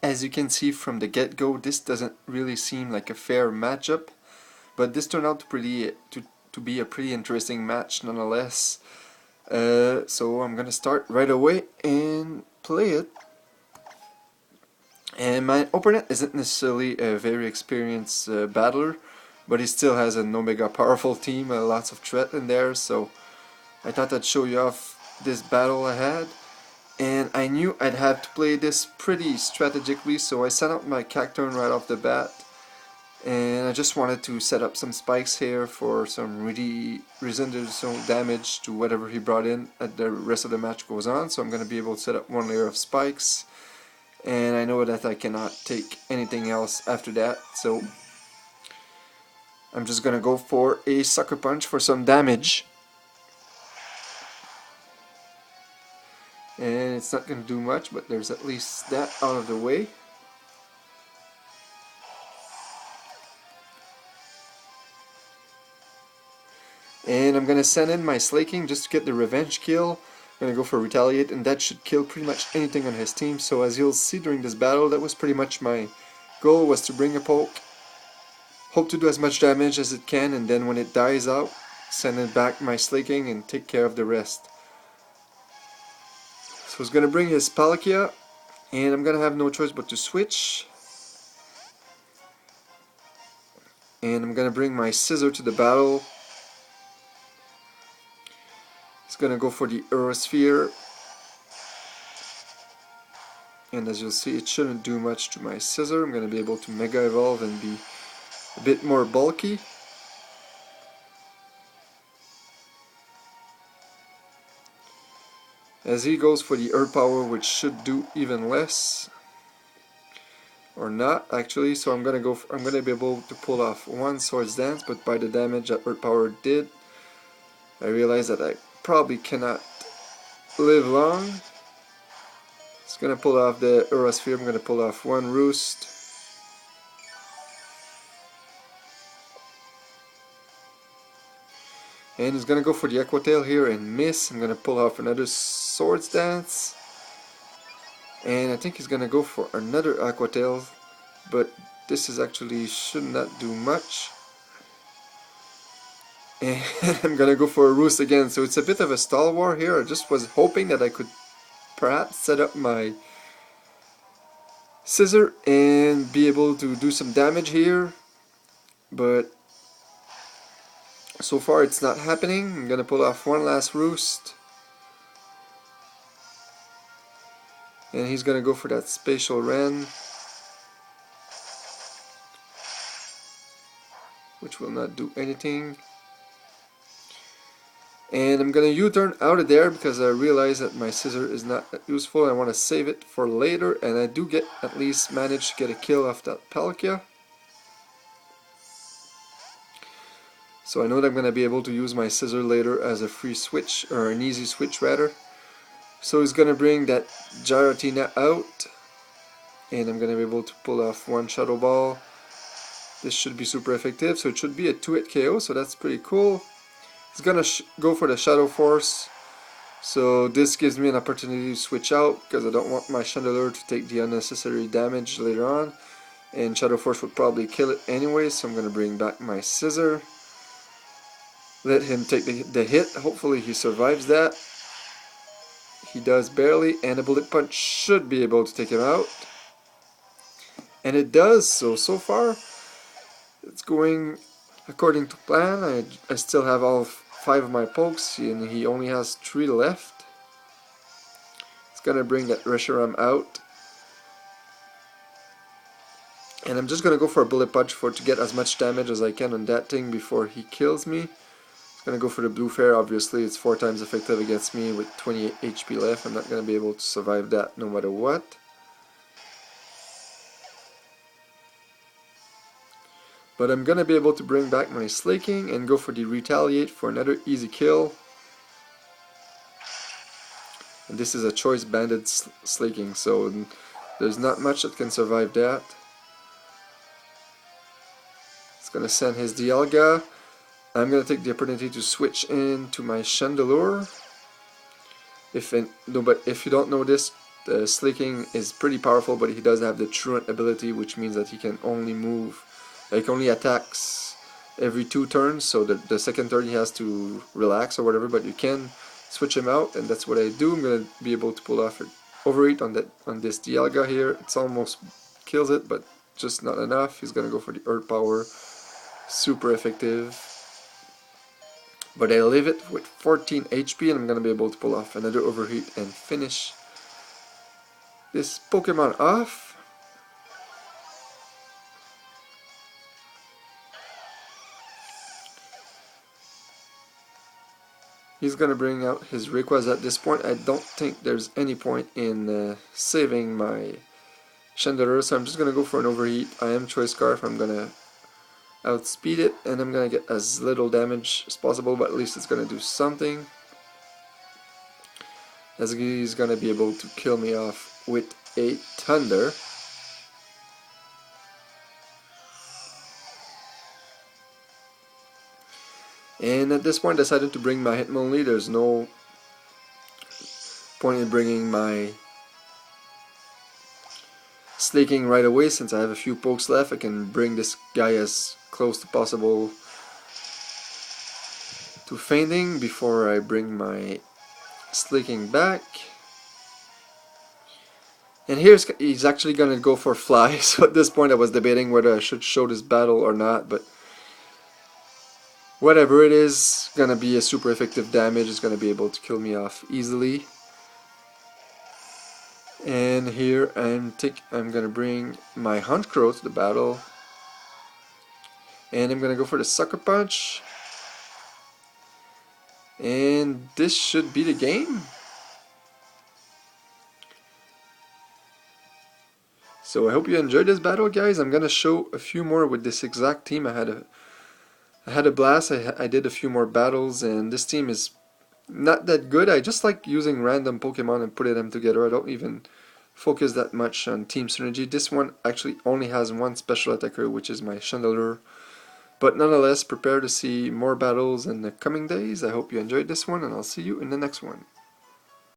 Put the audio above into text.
As you can see from the get-go, this doesn't really seem like a fair matchup, but this turned out to be a pretty interesting match nonetheless. So I'm gonna start right away and play it. And my opponent isn't necessarily a very experienced battler, but he still has an Omega powerful team, lots of threat in there, so I thought I'd show you off this battle I had. And I knew I'd have to play this pretty strategically, so I set up my Cacturn right off the bat. And I just wanted to set up some spikes here for some really residual damage to whatever he brought in as the rest of the match goes on. So I'm going to be able to set up one layer of spikes. And I know that I cannot take anything else after that, so I'm just gonna go for a sucker punch for some damage. And it's not gonna do much, but there's at least that out of the way. And I'm gonna send in my Slaking just to get the revenge kill. I'm gonna go for Retaliate, and that should kill pretty much anything on his team. So as you'll see during this battle, that was pretty much my goal, was to bring a poke, hope to do as much damage as it can, and then when it dies out, send it back my Slaking and take care of the rest. So he's gonna bring his Palkia, and I'm gonna have no choice but to switch. And I'm gonna bring my Scissor to the battle. Gonna go for the Eurosphere, and as you'll see, it shouldn't do much to my Scissor. I'm gonna be able to Mega Evolve and be a bit more bulky. As he goes for the Earth Power, which should do even less, or not actually. So I'm gonna be able to pull off one Swords Dance, but by the damage that Earth Power did, I realized that I probably cannot live long. It's gonna pull off the Eurosphere. I'm gonna pull off one Roost. And he's gonna go for the Aqua Tail here and miss. I'm gonna pull off another Swords Dance. And I think he's gonna go for another Aqua Tail, but this is actually should not do much. And I'm gonna go for a Roost again, so it's a bit of a stall war here. I just was hoping that I could perhaps set up my Scissor and be able to do some damage here, but so far it's not happening. I'm gonna pull off one last Roost, and he's gonna go for that Spatial Ren, which will not do anything. And I'm gonna U-turn out of there because I realize that my Scissor is not that useful. I want to save it for later, and I do at least manage to get a kill off that Palkia. So I know that I'm gonna be able to use my Scissor later as a free switch, or an easy switch rather. So he's gonna bring that Giratina out, and I'm gonna be able to pull off one Shadow Ball. This should be super effective, so it should be a 2-hit KO, so that's pretty cool. He's gonna go for the Shadow Force, so this gives me an opportunity to switch out because I don't want my Chandelure to take the unnecessary damage later on, and Shadow Force would probably kill it anyway, so I'm gonna bring back my Scissor, let him take the hit. Hopefully he survives that. He does barely, and a Bullet Punch should be able to take him out, and it does. So far it's going according to plan. I still have all 5 of my pokes, and he only has 3 left. It's gonna bring that Reshiram out, and I'm just gonna go for a Bullet Punch to get as much damage as I can on that thing before he kills me. It's gonna go for the Blue Fair. Obviously it's 4 times effective against me with 28 HP left. I'm not gonna be able to survive that no matter what. But I'm gonna be able to bring back my Slaking and go for the Retaliate for another easy kill. And this is a choice banded Slaking, so there's not much that can survive that. It's gonna send his Dialga. I'm gonna take the opportunity to switch into my Chandelure. But if you don't know this, The Slaking is pretty powerful, but he does have the Truant ability, which means that he can only move, like only attacks every 2 turns, so the second turn he has to relax or whatever, but you can switch him out, and that's what I do. I'm going to be able to pull off an Overeat on this Dialga here. It's almost kills it, but just not enough. He's going to go for the Earth Power. Super effective. But I leave it with 14 HP, and I'm going to be able to pull off another Overheat and finish this Pokemon off. He's gonna bring out his Rayquaza at this point. I don't think there's any point in saving my Chandelure, so I'm just gonna go for an Overheat. I am Choice Scarf. I'm gonna outspeed it, and I'm gonna get as little damage as possible, but at least it's gonna do something. As he's gonna be able to kill me off with a Thunder. And at this point I decided to bring my Hitmonlee. There's no point in bringing my Slaking right away since I have a few pokes left. I can bring this guy as close to possible to fainting before I bring my Slaking back. And he's actually gonna go for Fly, so at this point I was debating whether I should show this battle or not, but whatever it is, gonna be a super effective damage. It's gonna be able to kill me off easily. And here I'm gonna bring my Honchkrow to the battle, and I'm gonna go for the Sucker Punch. And this should be the game. So I hope you enjoyed this battle, guys. I'm gonna show a few more with this exact team. I had a blast. I did a few more battles, and this team is not that good. I just like using random Pokemon and putting them together. I don't even focus that much on team synergy. This one actually only has one special attacker, which is my Chandelure. But nonetheless, prepare to see more battles in the coming days. I hope you enjoyed this one, and I'll see you in the next one.